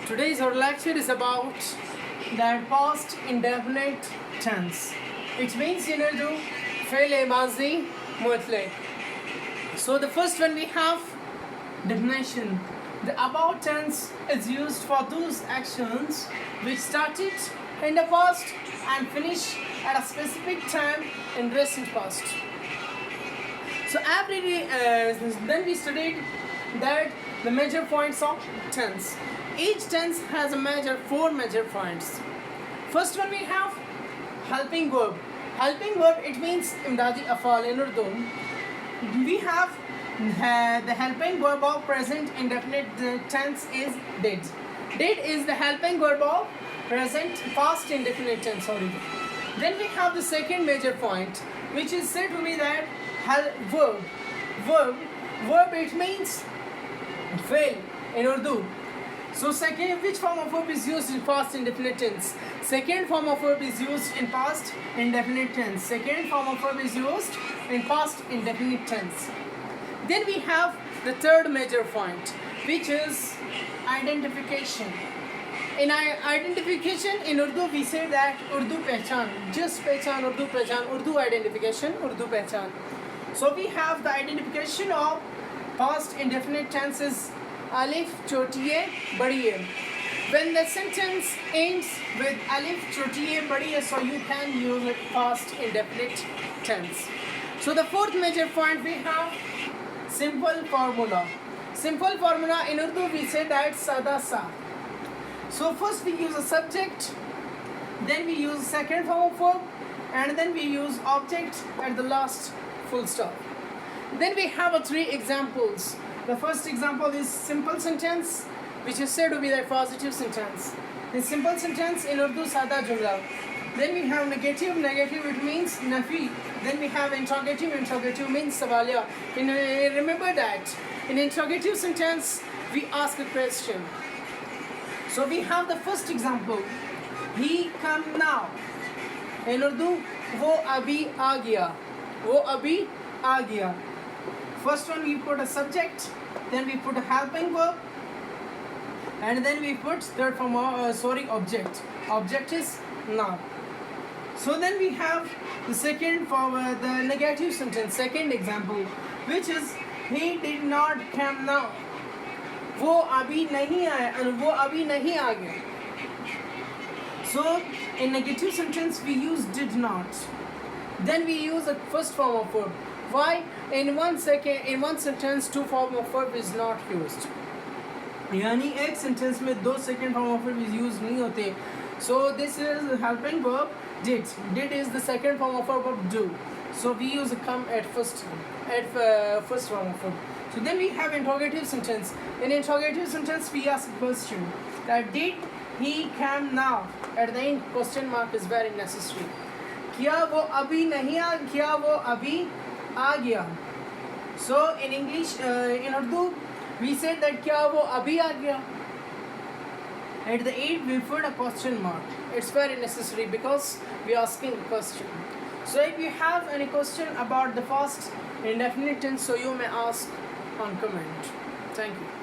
Today's our lecture is about that past indefinite tense. It means in Urdu, فعل ماضي مطلق. So the first one we have definition. The above tense is used for those actions which started in the past and finish at a specific time in recent past. So then we studied that the major points of tense. Each tense has four major points. First one we have helping verb. Helping verb, it means imdadi afal in Urdu. We have the helping verb of present indefinite tense is did. Did is the helping verb of present past indefinite tense. Then we have the second major point, which is said to be that verb. Verb, it means fail in Urdu. So which form of verb is used in past indefinite tense? Second form of verb is used in past indefinite tense. Second form of verb is used in past indefinite tense. Then we have the third major point, which is identification. In identification in Urdu, we say that Urdu pehchan, just pehchan, Urdu identification, Urdu pehchan. So we have the identification of past indefinite tenses alif chotiye badiye. When the sentence ends with alif chotiye badiye, so you can use it past indefinite tense. So the fourth major point we have simple formula. Simple formula in Urdu we say that sada sa. So first we use a subject, then we use second form of verb, and then we use object at the last full stop. Then we have three examples. The first example is simple sentence, which is said to be the positive sentence. In simple sentence in Urdu, sada jumla. Then we have negative, it means nafi. Then we have interrogative means sawaliya. Remember that in interrogative sentence we ask a question. So we have the first example. He come now. In Urdu, wo abhi aa gaya. Wo abhi aa gaya. First one we put a subject, then we put a helping verb, and then we put third form object. Object is now. So then we have the second form, the negative sentence, second example, which is he did not come now. वो अभी नहीं आया and वो अभी नहीं आ गया. So in negative sentence we use did not. Then we use a first form of verb. Why? In one sentence two form of verb is not used. यानी एक sentence में दो second form of verb is used नहीं होते. So this is helping verb did. Did is the second form of verb of do. So we use come at first form of verb. So then we have interrogative sentence. In interrogative sentence we ask a question that did he come now? At the end question mark is very necessary. क्या वो अभी नहीं आ क्या वो अभी आ गया? So in English, in Urdu, we said that क्या वो अभी आ गया? At the end we put a question mark. It's very necessary because we are asking a question. So if you have any question about the past indefinite tense, so you may ask on comment. Thank you.